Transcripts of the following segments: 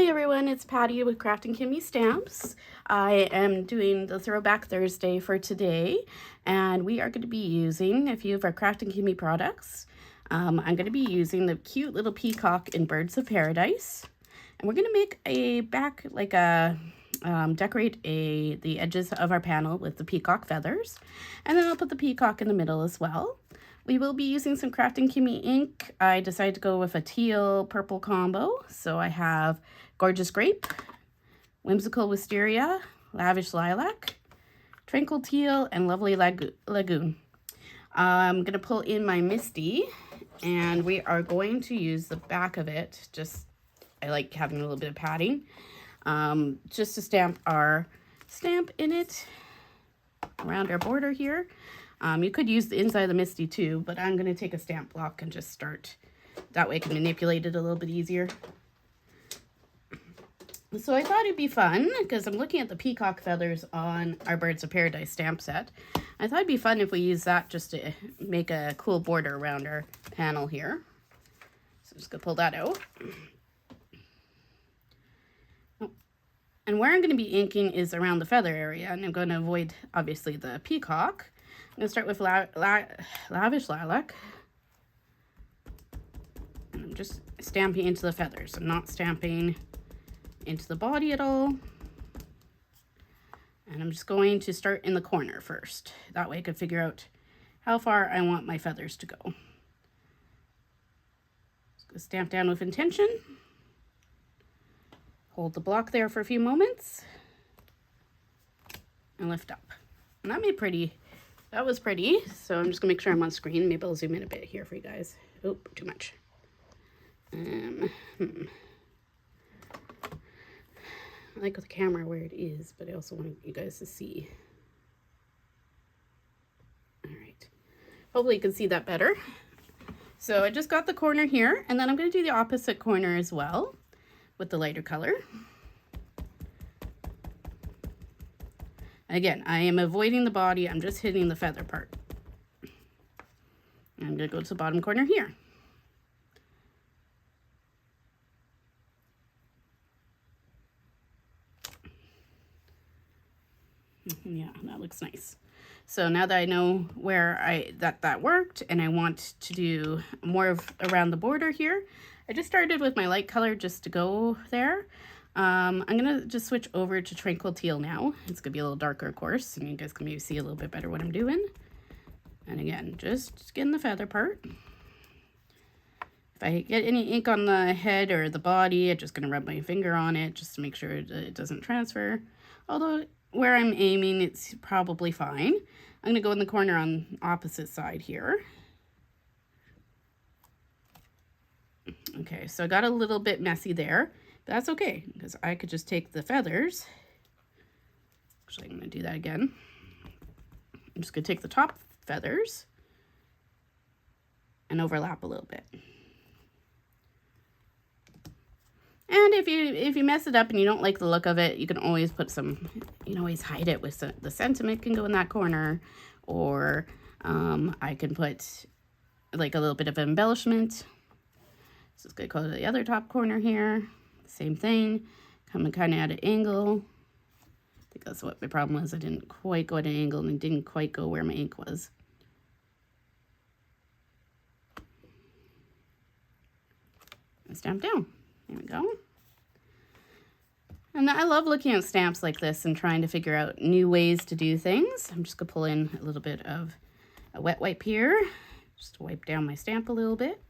Hi everyone, it's Patti with Crafting Kimmy Stamps. I am doing the Throwback Thursday for today, and we are going to be using a few of our Crafting Kimmy products. I'm going to be using the cute little peacock in Birds of Paradise, and we're going to make a decorate the edges of our panel with the peacock feathers, and then I'll put the peacock in the middle as well. We will be using some Crafting Kimmy ink. I decided to go with a teal purple combo. So I have Gorgeous Grape, Whimsical Wisteria, Lavish Lilac, Tranquil Teal, and Lovely Lagoon. I'm going to pull in my Misty, and we are going to use the back of it. I like having a little bit of padding, just to stamp in it around our border here. You could use the inside of the Misty too, but I'm going to take a stamp block and just start. That way I can manipulate it a little bit easier. So I thought it'd be fun, because I'm looking at the peacock feathers on our Birds of Paradise stamp set. I thought it'd be fun if we use that just to make a cool border around our panel here. So I'm just going to pull that out. And where I'm going to be inking is around the feather area, and I'm going to avoid, obviously, the peacock. I'm going to start with Lavish Lilac. And I'm just stamping into the feathers. I'm not stamping into the body at all. And I'm just going to start in the corner first. That way I can figure out how far I want my feathers to go. Just going to stamp down with intention. Hold the block there for a few moments. And lift up. And that made pretty. That was pretty, so I'm just gonna make sure I'm on screen. Maybe I'll zoom in a bit here for you guys. Oh, too much. I like the camera where it is, but I also want you guys to see. All right. Hopefully you can see that better. So I just got the corner here, and then I'm gonna do the opposite corner as well with the lighter color. Again, I am avoiding the body. I'm just hitting the feather part. I'm going to go to the bottom corner here. Yeah, that looks nice. So now that I know where that worked, and I want to do more of around the border here, I just started with my light color just to go there. I'm going to just switch over to Tranquil Teal now. It's going to be a little darker, of course, and you guys can maybe see a little bit better what I'm doing. And again, just getting the feather part. If I get any ink on the head or the body, I'm just going to rub my finger on it just to make sure it doesn't transfer. Although, where I'm aiming, it's probably fine. I'm going to go in the corner on the opposite side here. Okay, so I got a little bit messy there. That's okay, because I could just take the feathers. Actually, I'm going to do that again. I'm just going to take the top feathers and overlap a little bit. And if you mess it up and you don't like the look of it, you can always put some, you can always hide it with the sentiment can go in that corner, or I can put like a little bit of embellishment. So it's going to go to the other top corner here. Same thing, coming kind of at an angle. I think that's what my problem was. I didn't quite go at an angle, and it didn't quite go where my ink was. And stamp down. There we go. And I love looking at stamps like this and trying to figure out new ways to do things. I'm just going to pull in a little bit of a wet wipe here, just to wipe down my stamp a little bit.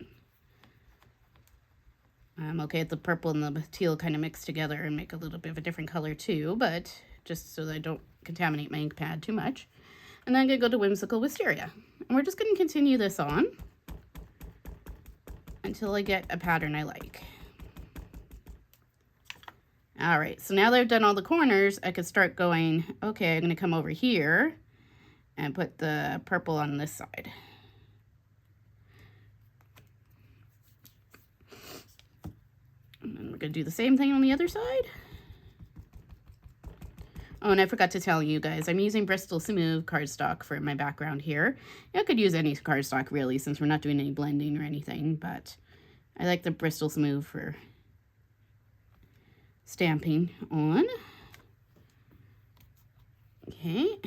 I'm okay with the purple and the teal kind of mixed together and make a little bit of a different color too, but just so that I don't contaminate my ink pad too much. And then I'm going to go to Whimsical Wisteria. And we're just going to continue this on until I get a pattern I like. All right, so now that I've done all the corners, I could start going, okay, I'm going to come over here and put the purple on this side. And then we're going to do the same thing on the other side. Oh, and I forgot to tell you guys, I'm using Bristol Smooth cardstock for my background here. I could use any cardstock really, since we're not doing any blending or anything, but I like the Bristol Smooth for stamping on. Okay.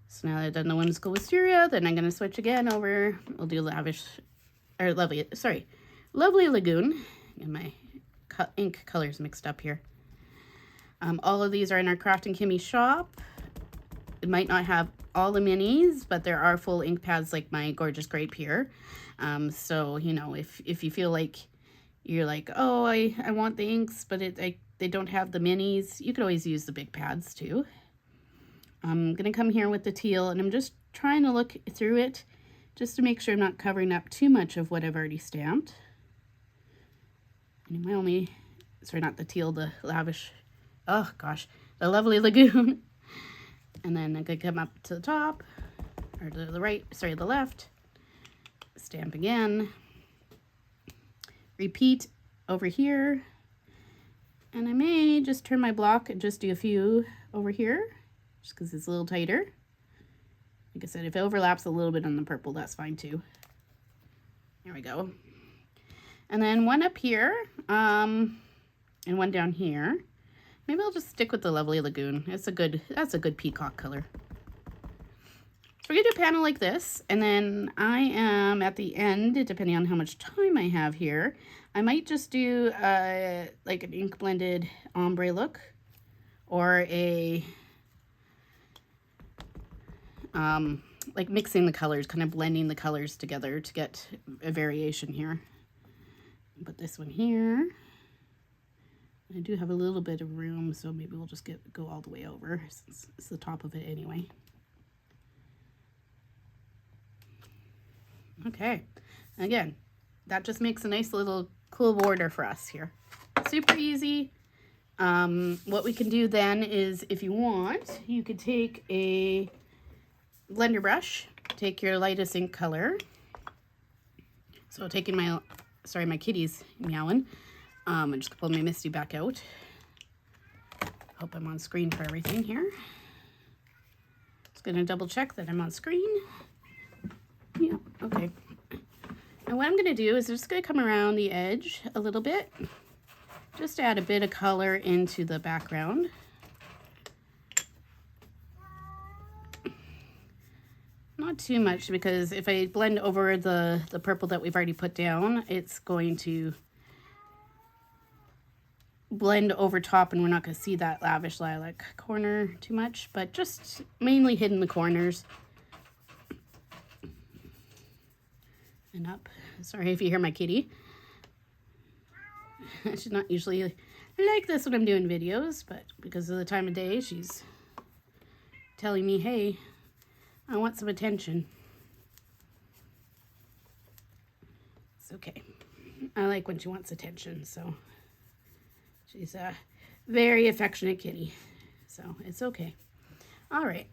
So now that I've done the whimsical wisteria, then I'm going to switch again over. We'll do lovely lagoon. And my ink colors mixed up here. All of these are in our Craft and Kimmy shop. It might not have all the minis, but there are full ink pads like my gorgeous grape here. So, you know, if you feel like you're like, oh, I want the inks, but they don't have the minis, you could always use the big pads too. I'm going to come here with the teal, and I'm just trying to look through it just to make sure I'm not covering up too much of what I've already stamped. And not the teal, the lavish, oh gosh, the lovely lagoon. And then I'm going to come up to the top, or to the right, sorry, the left, stamp again, repeat over here, and I may just turn my block and just do a few over here, just because it's a little tighter. Like I said, if it overlaps a little bit on the purple, that's fine too. There we go. And then one up here, and one down here. Maybe I'll just stick with the lovely lagoon. That's a good peacock color. So we're gonna do a panel like this, and then I am at the end, depending on how much time I have here, I might just do like an ink blended ombre look, or a like mixing the colors, kind of blending the colors together to get a variation here. Put this one here. I do have a little bit of room, so maybe we'll just go all the way over since it's the top of it anyway. Okay, again, that just makes a nice little cool border for us here. Super easy. What we can do then is, if you want, you could take a blender brush, take your lightest ink color. So taking my kitty's meowing. I'm just gonna pull my Misty back out. Hope I'm on screen for everything here. Just gonna double check that I'm on screen. Yeah, okay. And what I'm gonna do is I'm just gonna come around the edge a little bit, just to add a bit of color into the background. Not too much, because if I blend over the purple that we've already put down, it's going to blend over top, and we're not going to see that lavish lilac corner too much, but just mainly hidden the corners. And up. Sorry if you hear my kitty. She's not usually like this when I'm doing videos, but because of the time of day, she's telling me, hey, I want some attention. It's okay. I like when she wants attention, so she's a very affectionate kitty, so it's okay. All right.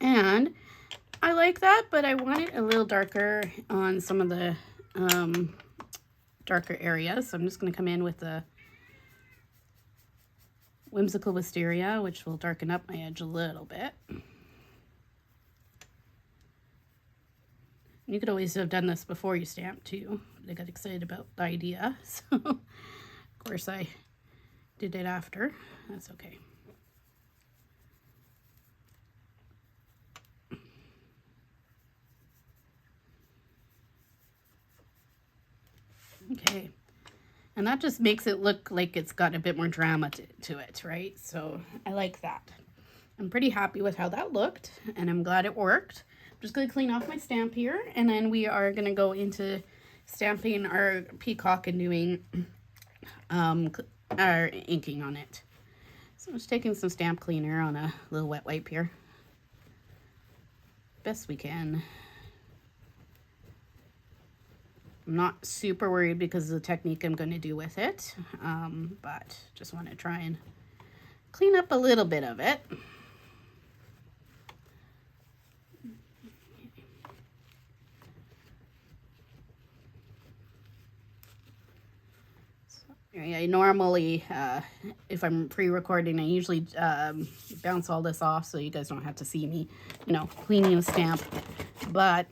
And I like that, but I want it a little darker on some of the darker areas. So I'm just going to come in with the Whimsical Wisteria, which will darken up my edge a little bit. You could always have done this before you stamped too. I got excited about the idea, so of course I did it after. That's okay. Okay, and that just makes it look like it's got a bit more drama to it, right? So I like that. I'm pretty happy with how that looked, and I'm glad it worked. I'm just going to clean off my stamp here, and then we are going to go into stamping our peacock and doing our inking on it. So I'm just taking some stamp cleaner on a little wet wipe here. Best we can. I'm not super worried because of the technique I'm going to do with it, but just want to try and clean up a little bit of it. I normally, if I'm pre-recording, I usually bounce all this off so you guys don't have to see me, you know, cleaning a stamp. But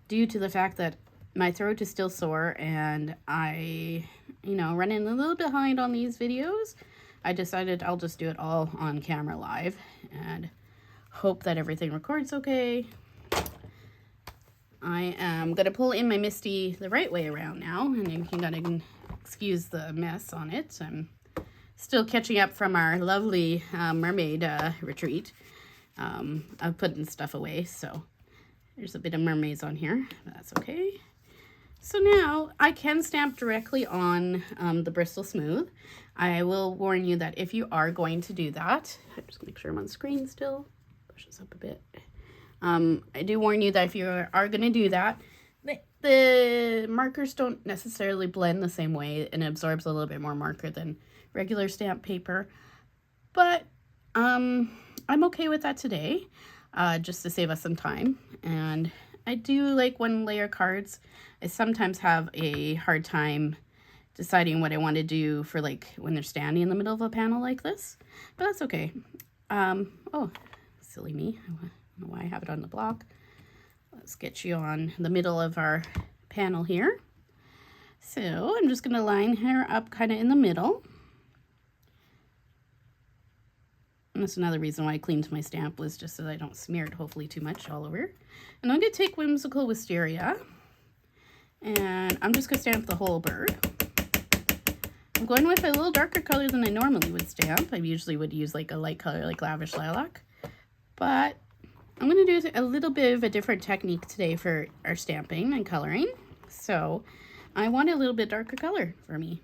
due to the fact that my throat is still sore and I, running a little behind on these videos. I decided I'll just do it all on camera live and hope that everything records okay. I am going to pull in my Misty the right way around now, and you can excuse the mess on it. I'm still catching up from our lovely mermaid retreat. I'm putting stuff away, so there's a bit of mermaids on here, but that's okay. So now I can stamp directly on the Bristol Smooth. I will warn you that if you are going to do that, I'm just gonna make sure I'm on screen still, push this up a bit. I do warn you that if you are going to do that, the markers don't necessarily blend the same way and it absorbs a little bit more marker than regular stamp paper. But I'm okay with that today, just to save us some time. And I do like one layer cards. I sometimes have a hard time deciding what I want to do for like when they're standing in the middle of a panel like this, but that's okay. Oh, silly me. I don't know why I have it on the block. Let's get you on the middle of our panel here. So I'm just going to line her up kind of in the middle. And that's another reason why I cleaned my stamp, was just so that I don't smear it hopefully too much all over. And I'm going to take Whimsical Wisteria and I'm just going to stamp the whole bird. I'm going with a little darker color than I normally would stamp. I usually would use like a light color like Lavish Lilac, but I'm going to do a little bit of a different technique today for our stamping and coloring. So I want a little bit darker color for me.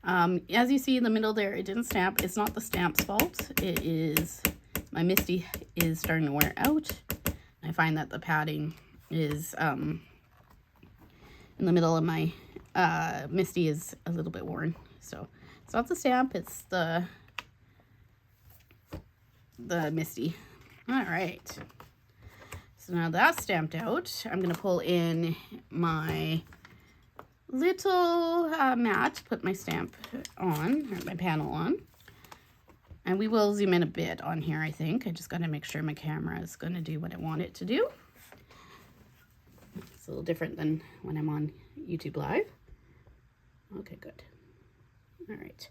As you see in the middle there, it didn't stamp. It's not the stamp's fault. It is my Misty is starting to wear out. I find that the padding is in the middle of my Misty is a little bit worn. So it's not the stamp, it's the Misty. All right, so now that's stamped out, I'm going to pull in my little mat, put my stamp on, or my panel on, and we will zoom in a bit on here, I think. I just got to make sure my camera is going to do what I want it to do. It's a little different than when I'm on YouTube Live. Okay, good. All right.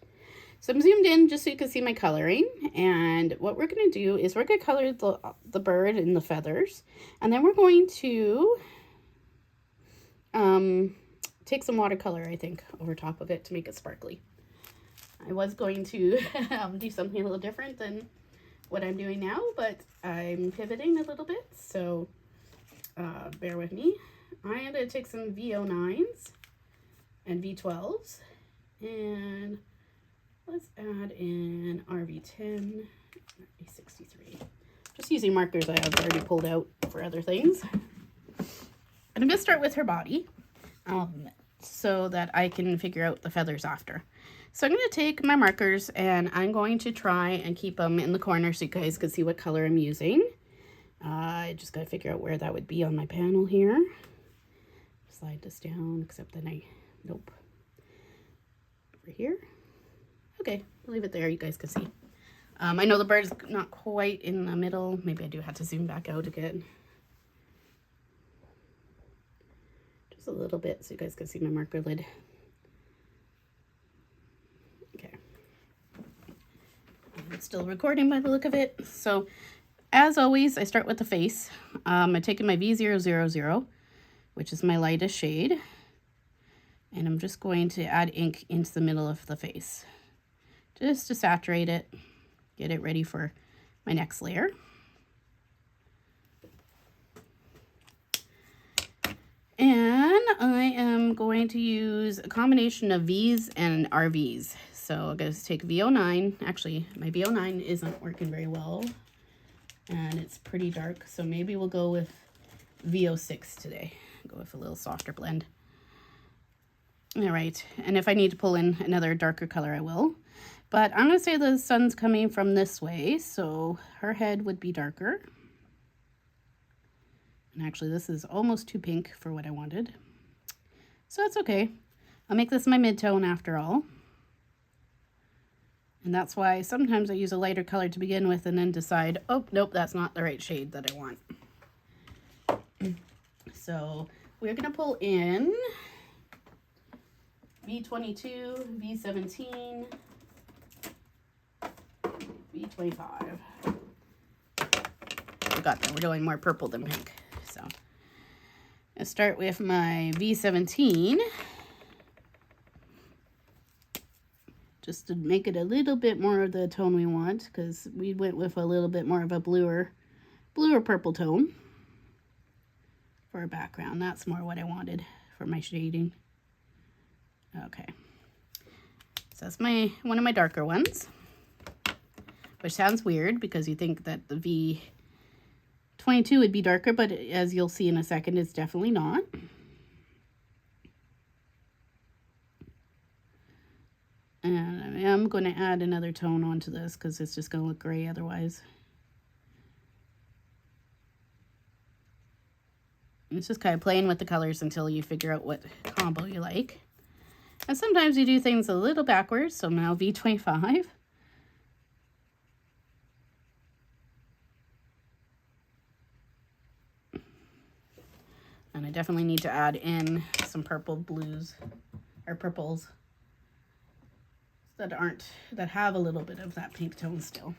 So I'm zoomed in just so you can see my coloring, and what we're going to do is we're going to color the bird and the feathers, and then we're going to take some watercolor, I think, over top of it to make it sparkly. I was going to do something a little different than what I'm doing now, but I'm pivoting a little bit, so bear with me. I am going to take some V09s and V12s, and let's add in RV10, RV63. Just using markers I have already pulled out for other things. And I'm going to start with her body so that I can figure out the feathers after. So I'm going to take my markers and I'm going to try and keep them in the corner so you guys can see what color I'm using. I just got to figure out where that would be on my panel here. Slide this down, except then nope. Over here. Okay, I'll leave it there, you guys can see. I know the bird's not quite in the middle. Maybe I do have to zoom back out again. Just a little bit so you guys can see my marker lid. Okay. It's still recording by the look of it. So, as always, I start with the face. I'm taking my V000, which is my lightest shade. And I'm just going to add ink into the middle of the face, just to saturate it, get it ready for my next layer. And I am going to use a combination of V's and RVs. So I'm going to take V09. Actually, my V09 isn't working very well, and it's pretty dark, so maybe we'll go with V06 today. Go with a little softer blend. All right, and if I need to pull in another darker color, I will. But I'm going to say the sun's coming from this way, so her head would be darker. And actually, this is almost too pink for what I wanted. So that's okay. I'll make this my mid-tone after all. And that's why sometimes I use a lighter color to begin with and then decide, oh, nope, that's not the right shade that I want. So we're going to pull in V22, V17, V25. Forgot that we're doing more purple than pink. So I'll start with my V17. Just to make it a little bit more of the tone we want, because we went with a little bit more of a bluer purple tone for a background. That's more what I wanted for my shading. Okay, so that's one of my darker ones, which sounds weird because you think that the V22 would be darker, but as you'll see in a second, it's definitely not. And I am going to add another tone onto this because it's just going to look gray otherwise. It's just kind of playing with the colors until you figure out what combo you like. And sometimes you do things a little backwards, so now V25. And I definitely need to add in some purple blues or purples that have a little bit of that pink tone still.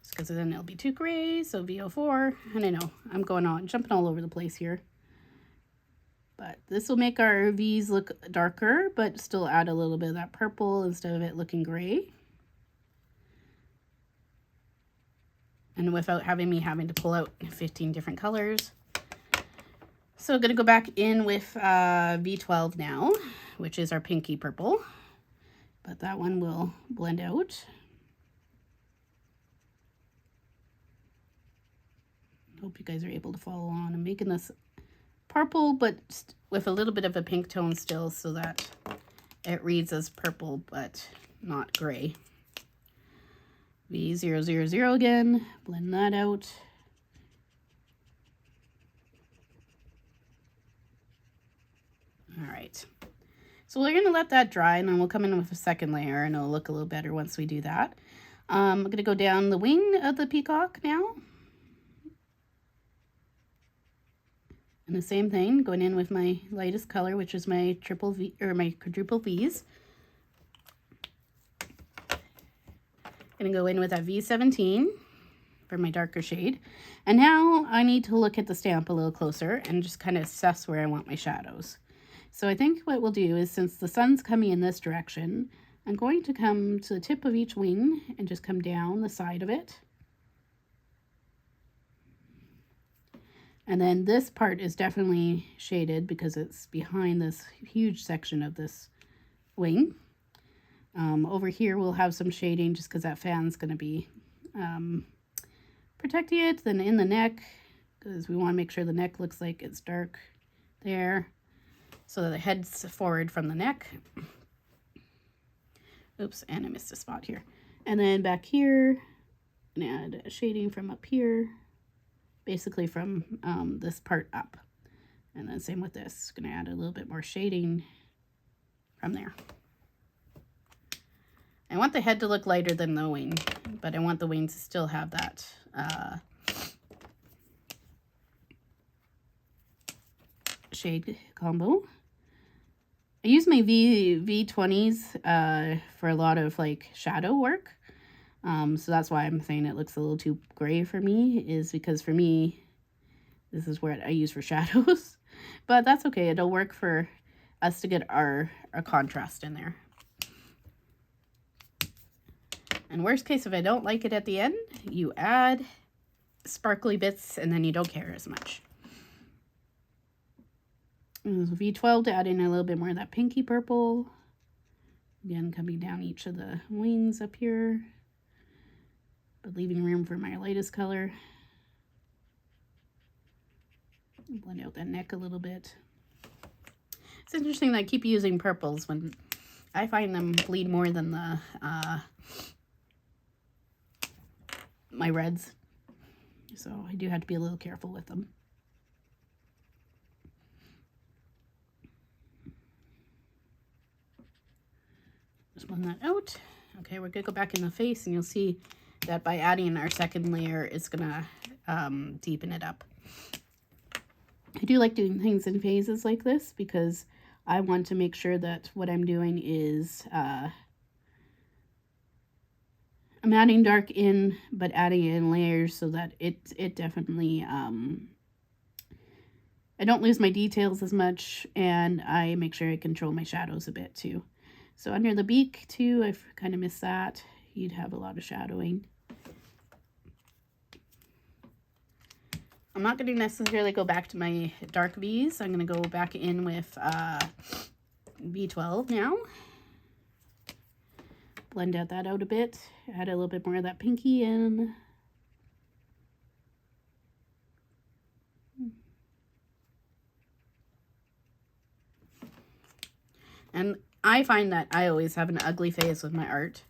Just because then it'll be too gray, so V04. And I know I'm jumping all over the place here. But this will make our V's look darker, but still add a little bit of that purple instead of it looking gray. And without having to pull out 15 different colors. So I'm going to go back in with V12 now, which is our pinky purple. But that one will blend out. Hope you guys are able to follow on. I'm making this purple, but with a little bit of a pink tone still so that it reads as purple, but not gray. V000 again, blend that out. All right. So we're going to let that dry, and then we'll come in with a second layer, and it'll look a little better once we do that. I'm going to go down the wing of the peacock now. And the same thing, going in with my lightest color, which is my triple V or my quadruple V's. Going to go in with that V17 for my darker shade. And now I need to look at the stamp a little closer and just kind of assess where I want my shadows. So I think what we'll do is, since the sun's coming in this direction, I'm going to come to the tip of each wing and just come down the side of it. And then this part is definitely shaded because it's behind this huge section of this wing. Over here we'll have some shading just because that fan's going to be protecting it. Then in the neck, because we want to make sure the neck looks like it's dark there, so that it heads forward from the neck. Oops, and I missed a spot here. And then back here, and add shading from up here, basically from this part up. And then same with this, gonna add a little bit more shading from there. I want the head to look lighter than the wing, but I want the wing to still have that shade combo. I use my V20s for a lot of like shadow work. So that's why I'm saying it looks a little too gray for me, is because for me, this is what I use for shadows. But that's okay. It'll work for us to get our contrast in there. And worst case, if I don't like it at the end, you add sparkly bits and then you don't care as much. And V12 to add in a little bit more of that pinky purple. Again, coming down each of the wings up here, but leaving room for my lightest color. Blend out that neck a little bit. It's interesting that I keep using purples when I find them bleed more than the my reds. So I do have to be a little careful with them. Just blend that out. Okay, we're gonna go back in the face, and you'll see that by adding our second layer, it's gonna deepen it up. I do like doing things in phases like this because I want to make sure that what I'm doing is I'm adding dark in, but adding it in layers so that it definitely, I don't lose my details as much, and I make sure I control my shadows a bit too. So under the beak too, I've kind of missed that. You'd have a lot of shadowing. I'm not going to necessarily go back to my dark V's. I'm going to go back in with V12 now. Blend that out a bit. Add a little bit more of that pinky in. And I find that I always have an ugly face with my art,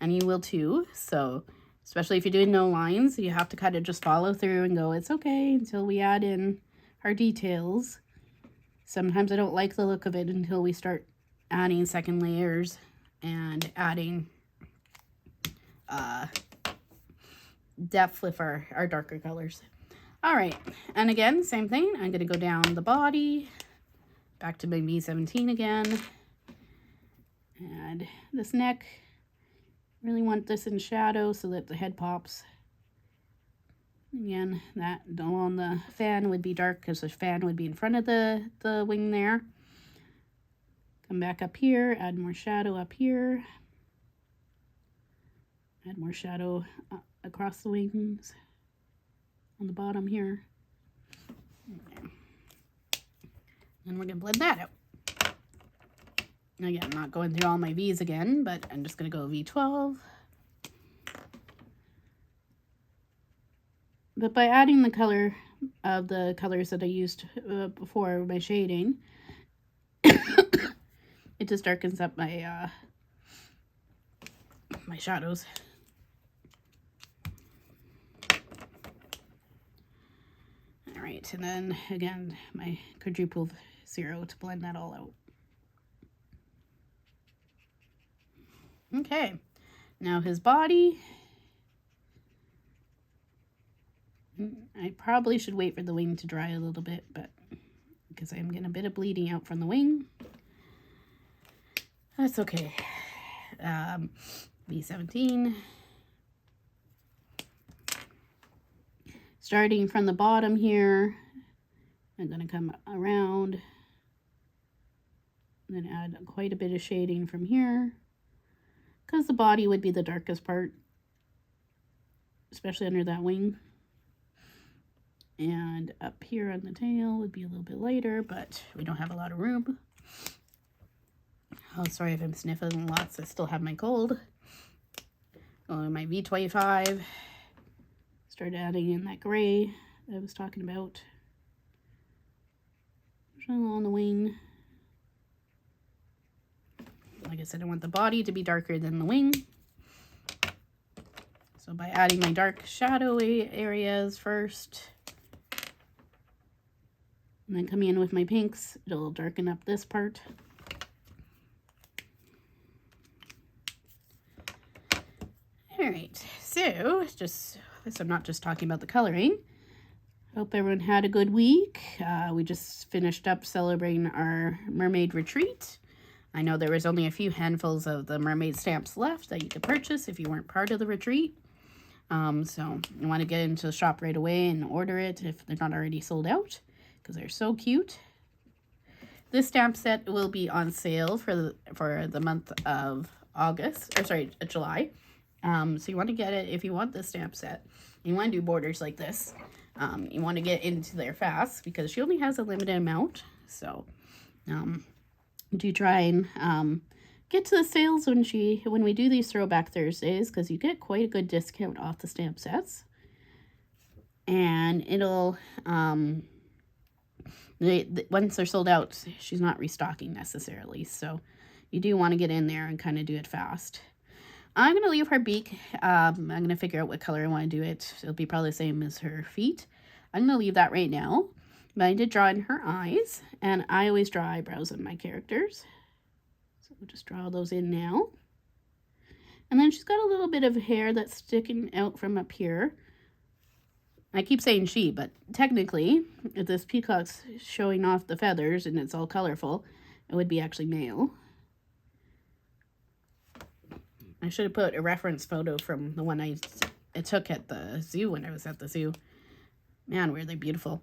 and you will too. So especially if you're doing no lines, you have to kind of just follow through and go, it's okay, until we add in our details. Sometimes I don't like the look of it until we start adding second layers and adding depth with our darker colors. All right, and again, same thing. I'm gonna go down the body, back to my V17 again. And this neck, really want this in shadow so that the head pops. Again, that on the fan would be dark because the fan would be in front of the wing there. Come back up here, add more shadow up here. Add more shadow across the wings on the bottom here. Okay. And we're going to blend that out. Again, I'm not going through all my V's again, but I'm just going to go V12. But by adding the color of the colors that I used before my shading, it just darkens up my my shadows. All right, and then again, my quadruple 0 to blend that all out. Okay, now his body. I probably should wait for the wing to dry a little bit, but because I'm getting a bit of bleeding out from the wing. That's okay. V17. Starting from the bottom here, I'm going to come around and then add quite a bit of shading from here because the body would be the darkest part, especially under that wing. And up here on the tail would be a little bit lighter, but we don't have a lot of room. Oh, sorry if I'm sniffing lots. I still have my cold. Oh, my V25. Start adding in that gray that I was talking about. On the wing. Like I said, I want the body to be darker than the wing. So by adding my dark shadowy areas first, and then coming in with my pinks, it'll darken up this part. All right, so I'm not just talking about the coloring. Hope everyone had a good week. We just finished up celebrating our mermaid retreat. I know there was only a few handfuls of the mermaid stamps left that you could purchase if you weren't part of the retreat. So you want to get into the shop right away and order it if they're not already sold out, because they're so cute. This stamp set will be on sale for the month of July. So you want to get it if you want the stamp set. You want to do borders like this. You want to get into there fast because she only has a limited amount. So do try and get to the sales when we do these Throwback Thursdays, because you get quite a good discount off the stamp sets. And it'll once they're sold out, she's not restocking necessarily. So you do want to get in there and kind of do it fast. I'm going to leave her beak. I'm going to figure out what color I want to do it. It'll be probably the same as her feet. I'm going to leave that right now. But I did draw in her eyes, and I always draw eyebrows in my characters. So we'll just draw those in now. And then she's got a little bit of hair that's sticking out from up here. I keep saying she, but technically, if this peacock's showing off the feathers and it's all colorful, it would be actually male. I should have put a reference photo from the one I took at the zoo when I was at the zoo. Man, were they beautiful.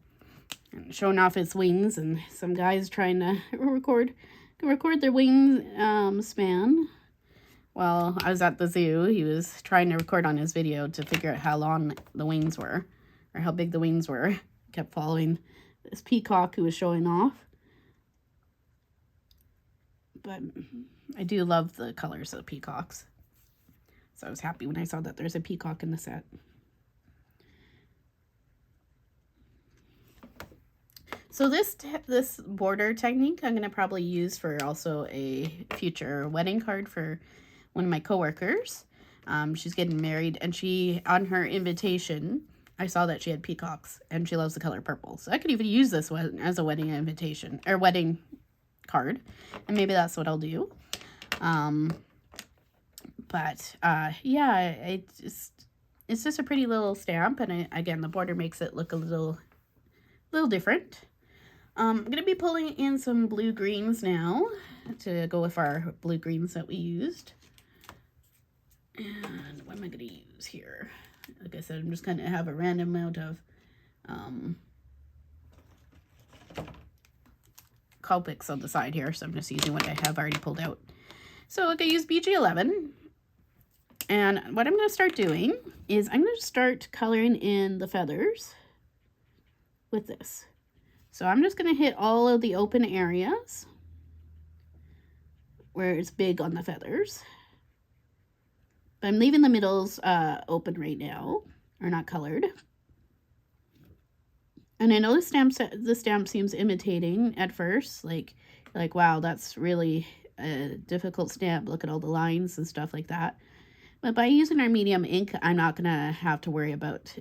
And showing off its wings, and some guys trying to record their wing span. While I was at the zoo, he was trying to record on his video to figure out how long the wings were, or how big the wings were. Kept following this peacock who was showing off. But I do love the colors of peacocks. So I was happy when I saw that there's a peacock in the set. So this border technique I'm going to probably use for also a future wedding card for one of my coworkers. She's getting married, and she, on her invitation, I saw that she had peacocks, and she loves the color purple. So I could even use this one as a wedding invitation, or wedding card, and maybe that's what I'll do. Yeah, it's just a pretty little stamp, and again, the border makes it look a little different. I'm going to be pulling in some blue greens now to go with our blue greens that we used. And what am I going to use here? Like I said, I'm just going to have a random amount of Copics on the side here, so I'm just using what I have already pulled out. So I'm going to use BG11. And what I'm going to start doing is I'm going to start coloring in the feathers with this. So I'm just going to hit all of the open areas where it's big on the feathers. But I'm leaving the middles open right now, or not colored. And I know the stamp seems imitating at first, like wow, that's really a difficult stamp. Look at all the lines and stuff like that. But by using our medium ink, I'm not going to have to worry about,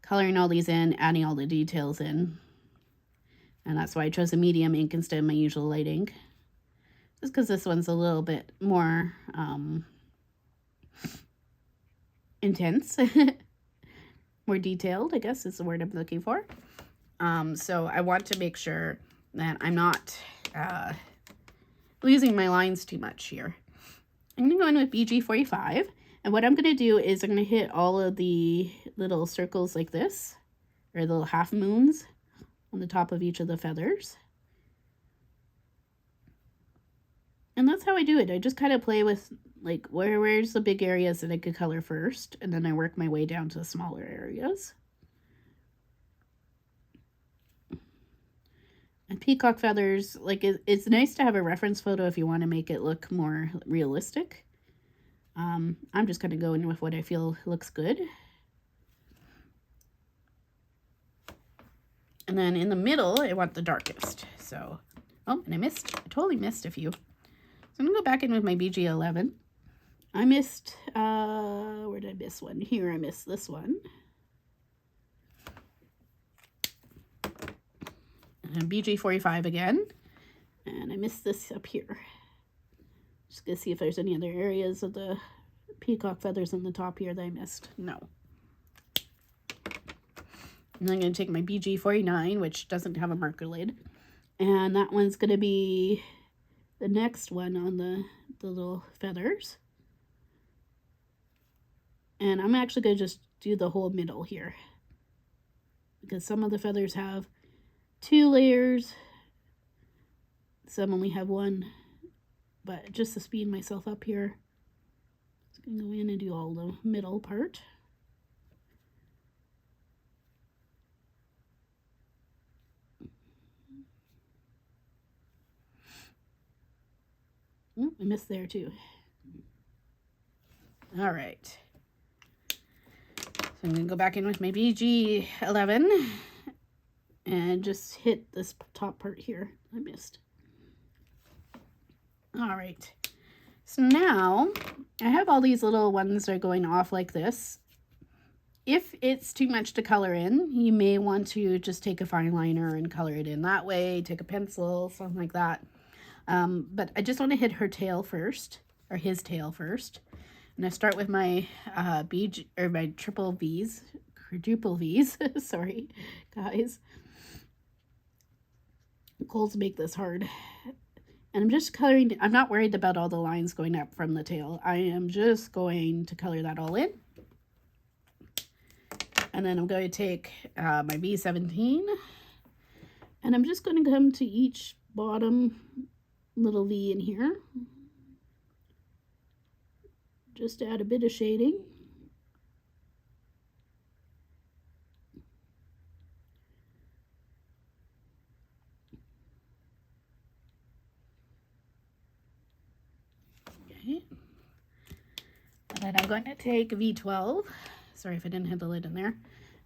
coloring all these in, adding all the details in. And that's why I chose a medium ink instead of my usual light ink. Just because this one's a little bit more intense. More detailed, I guess is the word I'm looking for. So I want to make sure that I'm not losing my lines too much here. I'm going to go in with BG45. And what I'm going to do is I'm going to hit all of the little circles like this, or the little half moons on the top of each of the feathers. And that's how I do it. I just kind of play with, like, where's the big areas that I could color first, and then I work my way down to the smaller areas. And peacock feathers, like, it's nice to have a reference photo if you want to make it look more realistic. I'm just kind of going with what I feel looks good. And then in the middle, I want the darkest. So, oh, and I totally missed a few. So I'm going to go back in with my BG11. I missed, where did I miss one? Here, I missed this one. And BG45 again. And I missed this up here. Just gonna see if there's any other areas of the peacock feathers on the top here that I missed. No. And I'm gonna take my BG49, which doesn't have a marker lid. And that one's gonna be the next one on the little feathers. And I'm actually gonna just do the whole middle here, because some of the feathers have 2 layers, some only have 1, but just to speed myself up here, I'm going to go in and do all the middle part. Oh, I missed there too. All right. So I'm going to go back in with my BG11 and just hit this top part here. I missed. All right. So now I have all these little ones that are going off like this. If it's too much to color in, you may want to just take a fine liner and color it in that way. Take a pencil, something like that. But I just want to hit her tail first, or his tail first. And I start with my my triple V's quadruple V's. Sorry, guys. Goals make this hard. And I'm just coloring. I'm not worried about all the lines going up from the tail. I am just going to color that all in. And then I'm going to take my B17. And I'm just going to come to each bottom little V in here. Just add a bit of shading. Okay. And then I'm going to take V12. Sorry if I didn't have the lid in there.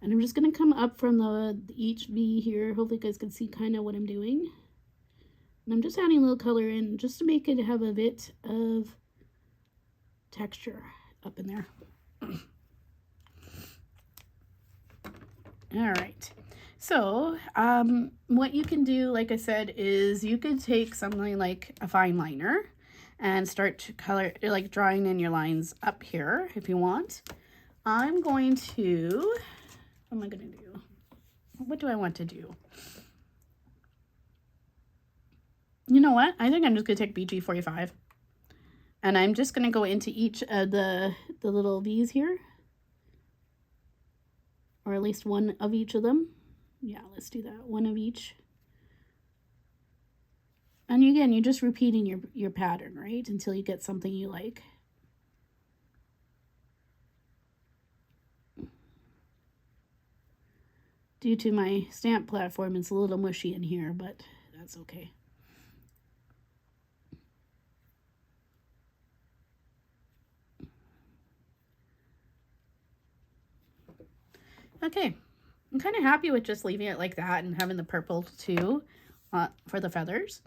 And I'm just going to come up from each V here. Hopefully you guys can see kind of what I'm doing. And I'm just adding a little color in just to make it have a bit of texture up in there. All right. So what you can do, like I said, is you could take something like a fine liner and start to color, like drawing in your lines up here if you want. I'm going to, what am I going to do? What do I want to do? You know what? I think I'm just going to take BG45. And I'm just going to go into each of the little V's here. Or at least one of each of them. Yeah, let's do that. One of each. And again, you're just repeating your pattern, right? Until you get something you like. Due to my stamp platform, it's a little mushy in here, but that's okay. Okay, I'm kind of happy with just leaving it like that and having the purple too for the feathers.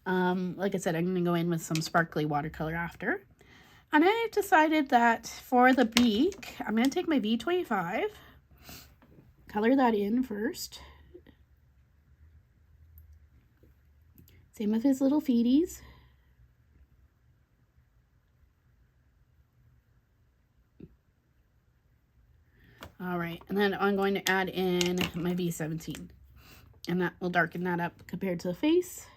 Like I said, I'm going to go in with some sparkly watercolor after. And I've decided that for the beak, I'm going to take my V25, color that in first. Same with his little feeties. All right, and then I'm going to add in my V17, and that will darken that up compared to the face.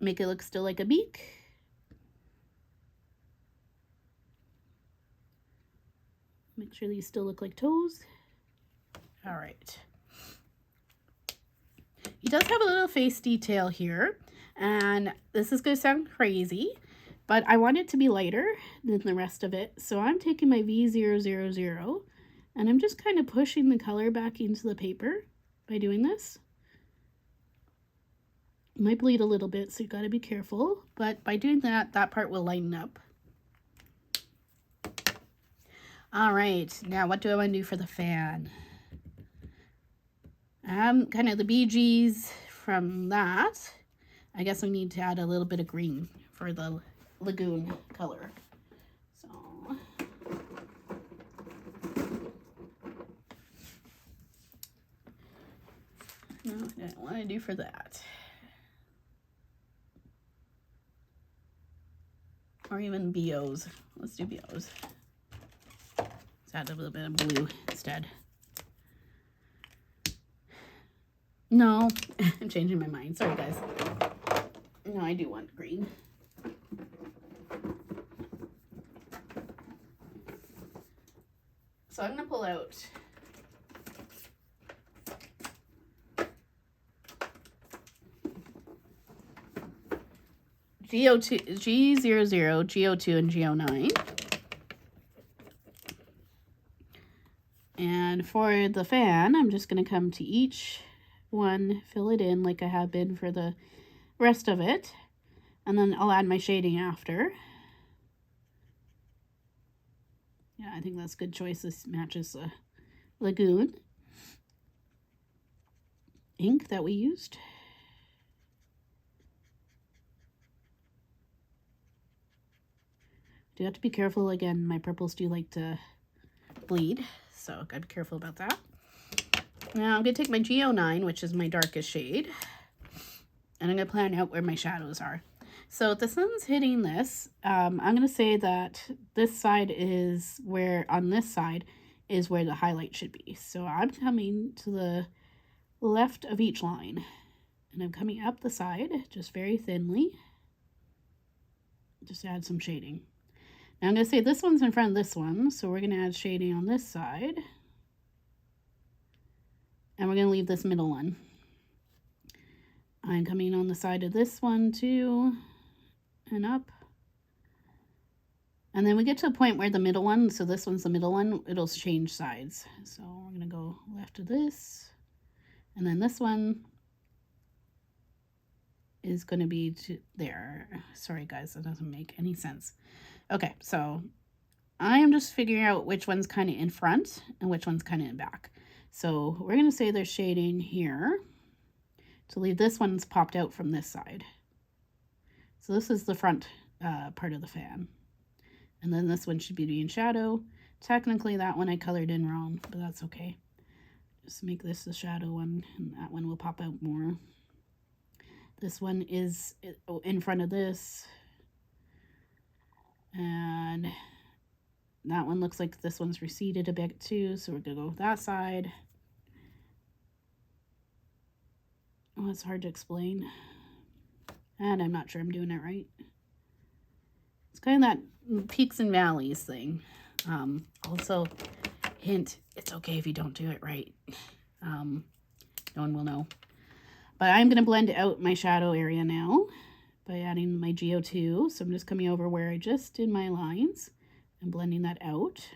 Make it look still like a beak. Make sure these still look like toes. All right. He does have a little face detail here, and this is going to sound crazy, but I want it to be lighter than the rest of it. So I'm taking my V000 and I'm just kind of pushing the color back into the paper by doing this. It might bleed a little bit, so you got to be careful, but by doing that, that part will lighten up. All right, now what do I want to do for the fan? Kind of the BGs from that. I guess we need to add a little bit of green for the lagoon color. So no, I don't want to do for that. Or even BOs. Let's do BOs. Let's add a little bit of blue instead. No, I'm changing my mind. Sorry, guys. No, I do want green. So I'm going to pull out G02, G00, G02, and G09. And for the fan, I'm just going to come to each one, fill it in like I have been for the rest of it, and then I'll add my shading after. Yeah, I think that's a good choice. This matches the lagoon ink that we used. Do have to be careful. Again, my purples do like to bleed, so gotta be careful about that. Now I'm gonna take my G09, which is my darkest shade, and I'm gonna plan out where my shadows are. So the sun's hitting this. I'm going to say that this side is where, on this side, is where the highlight should be. So I'm coming to the left of each line. And I'm coming up the side, just very thinly. Just add some shading. Now I'm going to say this one's in front of this one, so we're going to add shading on this side. And we're going to leave this middle one. I'm coming on the side of this one too, and up. And then we get to a point where the middle one, so this one's the middle one, it'll change sides. So we're going to go left of this, and then this one is going to be to there. Sorry guys, that doesn't make any sense. Okay, so I am just figuring out which one's kind of in front and which one's kind of in back. So we're going to say there's shading here to leave this one's popped out from this side. So this is the front part of the fan. And then this one should be in shadow. Technically that one I colored in wrong, but that's okay. Just make this the shadow one, and that one will pop out more. This one is in front of this. And that one looks like this one's receded a bit too, so we're going to go with that side. Oh, it's hard to explain. And I'm not sure I'm doing it right. It's kind of that peaks and valleys thing. Also, hint, it's okay if you don't do it right. No one will know. But I'm going to blend out my shadow area now by adding my GO2. So I'm just coming over where I just did my lines and blending that out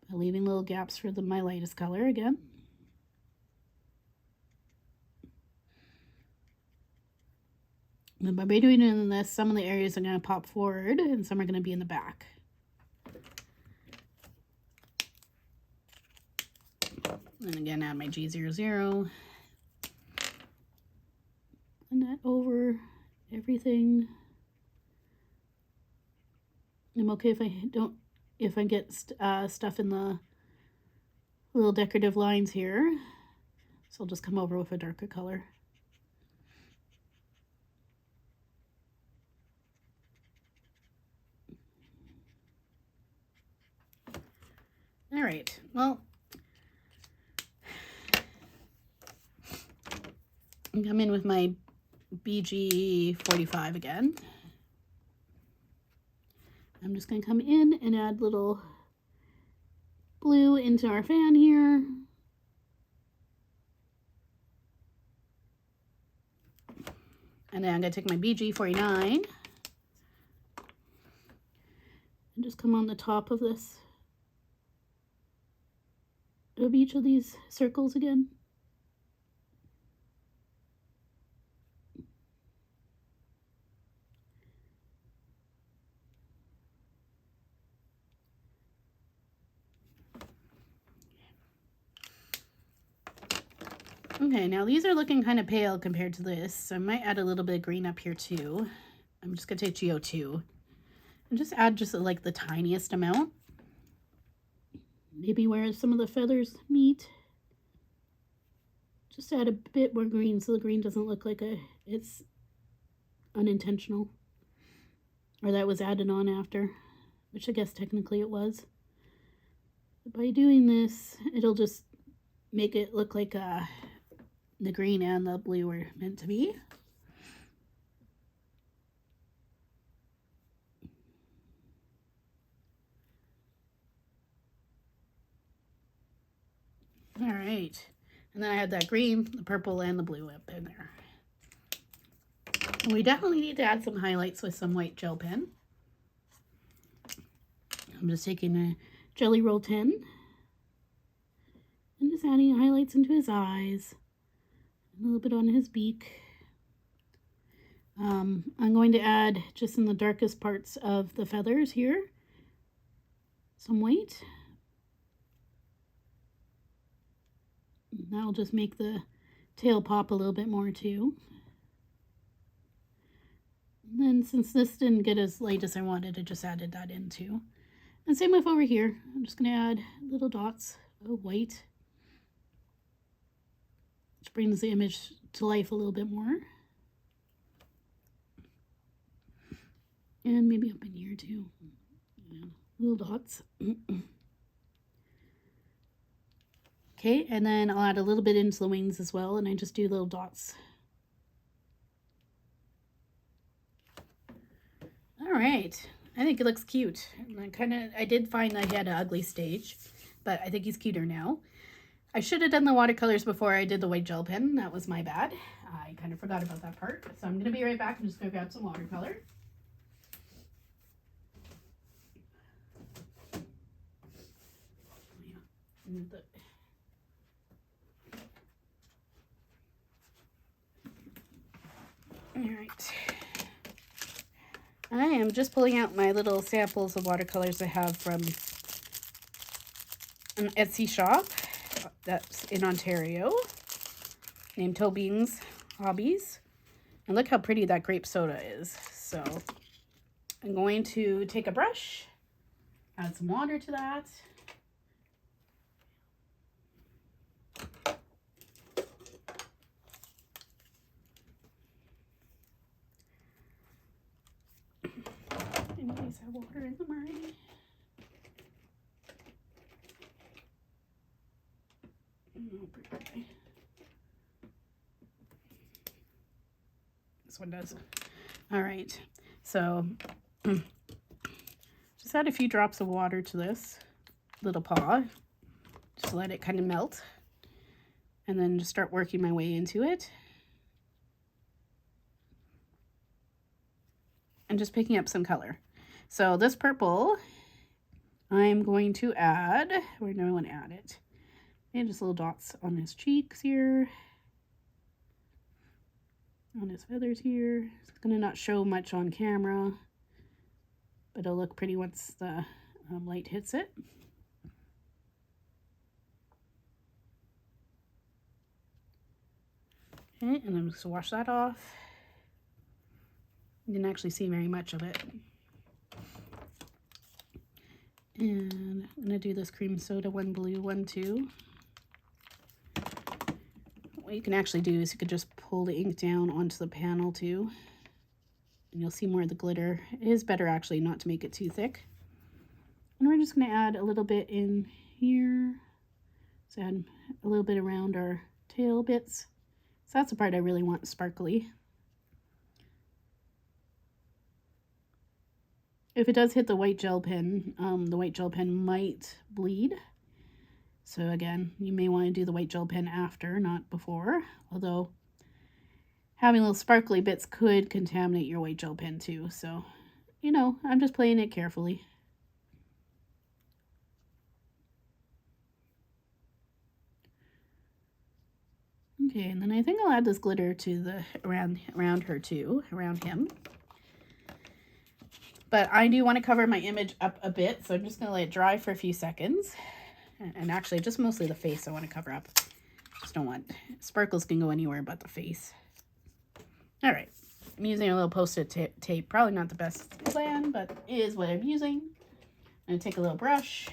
by leaving little gaps for my lightest color again. And by doing this, some of the areas are going to pop forward and some are going to be in the back. And again, add my G00. And that over everything. I'm okay if I get stuff in the little decorative lines here. So I'll just come over with a darker color. All right, well, I'm coming in with my BG45 again. I'm just going to come in and add little blue into our fan here. And then I'm going to take my BG49 and just come on the top of this, of each of these circles again. Okay, now these are looking kind of pale compared to this, so I might add a little bit of green up here too. I'm just going to take GO2 and just add just like the tiniest amount. Maybe where some of the feathers meet. Just add a bit more green so the green doesn't look like it's unintentional. Or that was added on after, which I guess technically it was. But by doing this, it'll just make it look like the green and the blue were meant to be. All right, and then I had that green, the purple, and the blue up in there. And we definitely need to add some highlights with some white gel pen. I'm just taking a Jelly Roll 10 and just adding highlights into his eyes, a little bit on his beak. I'm going to add, just in the darkest parts of the feathers here, some white. That'll just make the tail pop a little bit more too. And then since this didn't get as light as I wanted, I just added that in too. And same with over here. I'm just going to add little dots of white, which brings the image to life a little bit more. And maybe up in here too. Yeah, little dots. Okay, and then I'll add a little bit into the wings as well, and I just do little dots. All right, I think it looks cute. I did find I had an ugly stage, but I think he's cuter now. I should have done the watercolors before I did the white gel pen. That was my bad. I kind of forgot about that part. So I'm going to be right back. I'm just going to grab some watercolor. All right. I am just pulling out my little samples of watercolors I have from an Etsy shop that's in Ontario named Tobin's Hobbies. And look how pretty that grape soda is. So I'm going to take a brush, add some water to that. Anyways, have water in them already. This one does. All right, so just add a few drops of water to this little paw, just let it kind of melt, and then just start working my way into it. And just picking up some color. So this purple, I'm going to add, where do I want to add it? And just little dots on his cheeks here, on his feathers here. It's going to not show much on camera, but it'll look pretty once the light hits it. Okay, and I'm just going to wash that off. You didn't actually see very much of it. And I'm going to do this cream soda, one blue, one too. What you can actually do is you could just pull the ink down onto the panel too. And you'll see more of the glitter. It is better actually not to make it too thick. And we're just going to add a little bit in here. So add a little bit around our tail bits. So that's the part I really want sparkly. If it does hit the white gel pen might bleed. So again, you may want to do the white gel pen after, not before. Although having little sparkly bits could contaminate your white gel pen too. So, you know, I'm just playing it carefully. Okay, and then I think I'll add this glitter to the around her too, around him. But I do want to cover my image up a bit, so I'm just going to let it dry for a few seconds. And actually, just mostly the face I want to cover up. Just don't want, sparkles can go anywhere but the face. All right, I'm using a little Post-it tape. Probably not the best plan, but it is what I'm using. I'm going to take a little brush.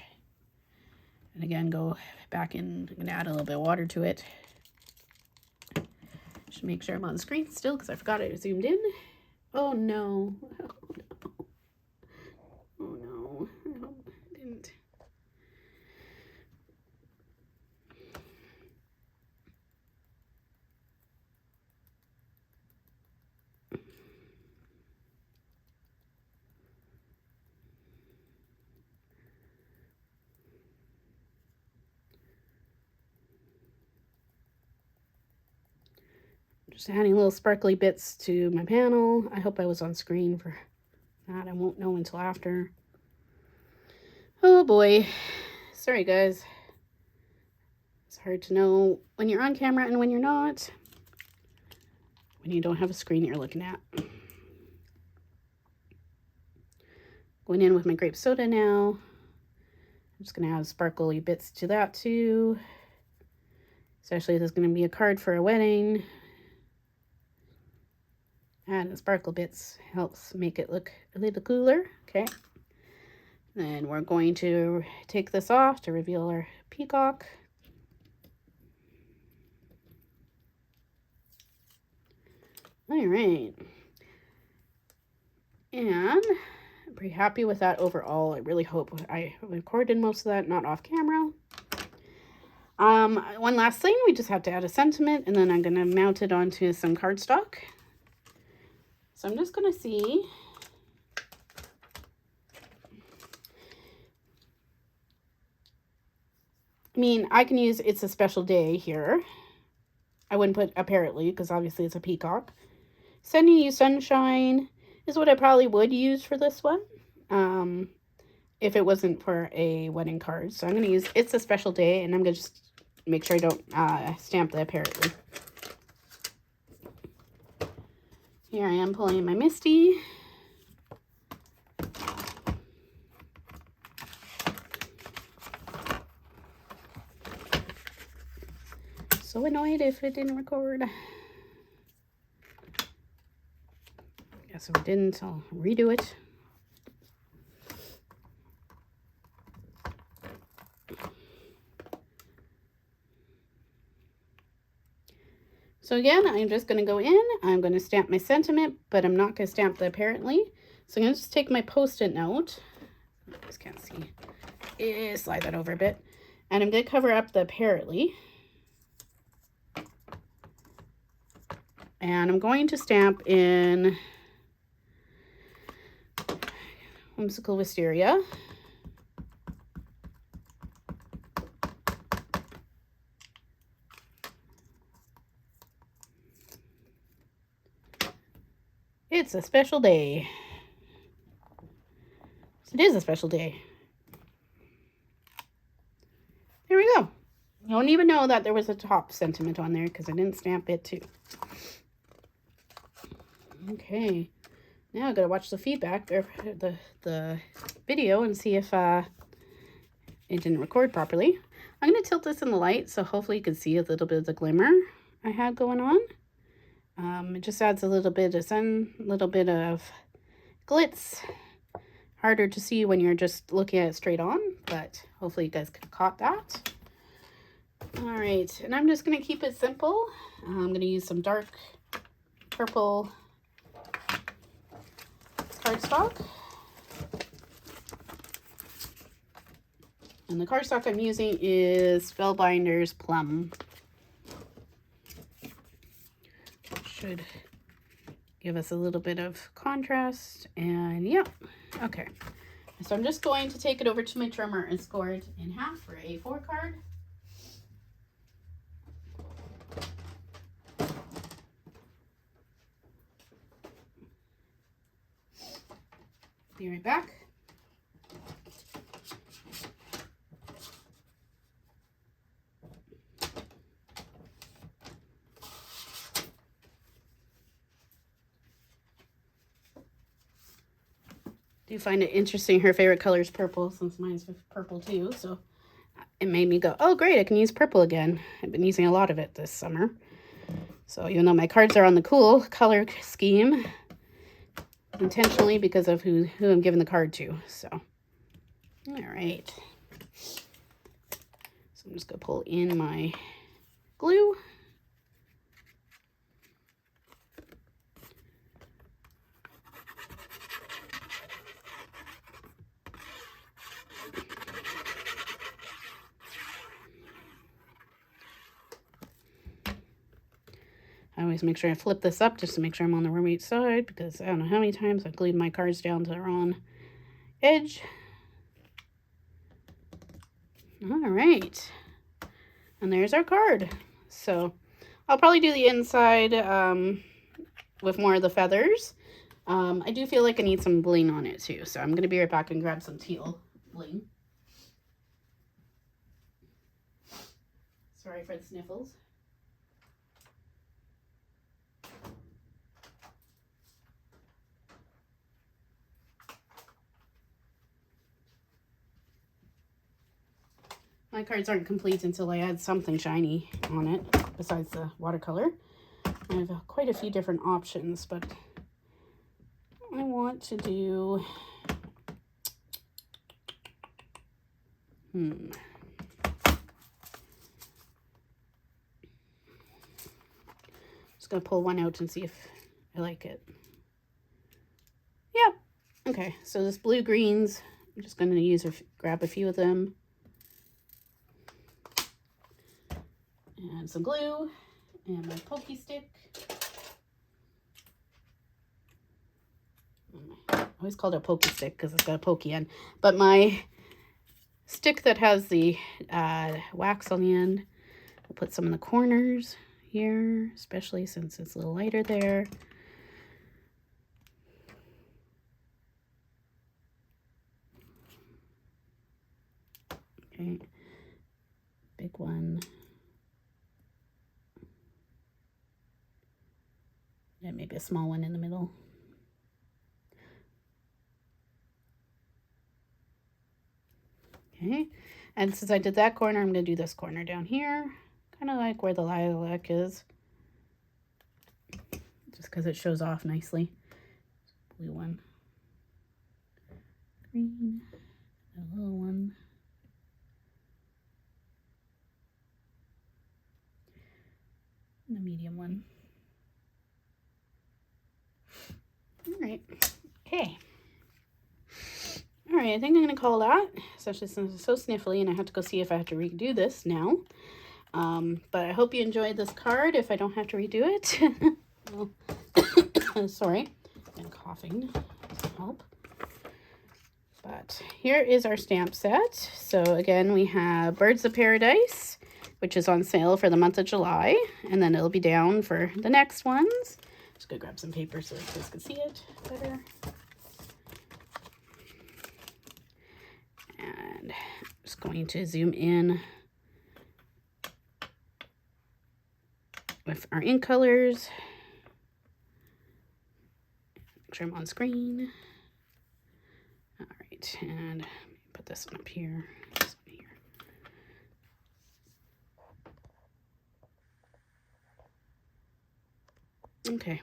And again, go back in, I'm going to add a little bit of water to it. Should make sure I'm on the screen still, because I forgot I zoomed in. Oh no. Oh no, I hope I didn't. Just adding little sparkly bits to my panel. I hope I was on screen for that. I won't know until after. Oh boy. Sorry guys. It's hard to know when you're on camera and when you're not. When you don't have a screen you're looking at. Going in with my grape soda now. I'm just going to add sparkly bits to that too. Especially if there's going to be a card for a wedding. Adding sparkle bits helps make it look a little cooler. Okay. Then we're going to take this off to reveal our peacock. All right. And I'm pretty happy with that overall. I really hope I recorded most of that, not off camera. One last thing, we just have to add a sentiment, and then I'm going to mount it onto some cardstock. So I'm just going to see. I mean, I can use "It's a Special Day" here. I wouldn't put "apparently" because obviously it's a peacock. "Sending You Sunshine" is what I probably would use for this one. If it wasn't for a wedding card. So I'm going to use "It's a Special Day," and I'm going to just make sure I don't stamp the "apparently." Here I am pulling in my Misty. So annoyed if it didn't record. Guess if it didn't, I'll redo it. So again, I'm just going to go in. I'm going to stamp my sentiment, but I'm not going to stamp the "apparently." So I'm going to just take my Post-it note. You guys can't see. Slide that over a bit. And I'm going to cover up the "apparently." And I'm going to stamp in Whimsical Wisteria. It's a special day. It is a special day. There we go. You don't even know that there was a top sentiment on there because I didn't stamp it too. Okay. Now I gotta watch the feedback or the video and see if it didn't record properly. I'm gonna tilt this in the light so hopefully you can see a little bit of the glimmer I had going on. It just adds a little bit of sun, a little bit of glitz. Harder to see when you're just looking at it straight on, but hopefully you guys caught that. All right, and I'm just gonna keep it simple. I'm gonna use some dark purple cardstock. And the cardstock I'm using is Spellbinder's Plum. Should give us a little bit of contrast, and yeah, okay. So I'm just going to take it over to my trimmer and score it in half for a A4 card. Be right back. Do you find it interesting her favorite color is purple, since mine's purple too, so it made me go, oh great, I can use purple again. I've been using a lot of it this summer. So even though my cards are on the cool color scheme, intentionally because of who I'm giving the card to. So, all right. So I'm just gonna pull in my glue. I always make sure I flip this up just to make sure I'm on the right side, because I don't know how many times I've glued my cards down to the wrong edge. All right. And there's our card. So I'll probably do the inside with more of the feathers. I do feel like I need some bling on it too. So I'm going to be right back and grab some teal bling. Sorry for the sniffles. My cards aren't complete until I add something shiny on it besides the watercolor. I have quite a few different options, but I want to do just gonna pull one out and see if I like it. Yep, Okay, so this blue greens, I'm just going to grab a few of them. And some glue and my pokey stick. I always called it a pokey stick because it's got a pokey end. But my stick that has the wax on the end, I'll put some in the corners here, especially since it's a little lighter there. Okay, big one. And maybe a small one in the middle. Okay, and since I did that corner, I'm going to do this corner down here, kind of like where the lilac is, just because it shows off nicely. Blue one, green, a little one, and a medium one. All right, okay. All right, I think I'm going to call that, especially since it's so sniffly and I have to go see if I have to redo this now. But I hope you enjoyed this card if I don't have to redo it. Well, sorry, I'm coughing. Doesn't help. But here is our stamp set. So again, we have Birds of Paradise, which is on sale for the month of July. And then it'll be down for the next ones. Just gonna grab some paper so you guys can see it better. And I'm just going to zoom in with our ink colors. Make sure I'm on screen. All right, and put this one up here. This one here. Okay.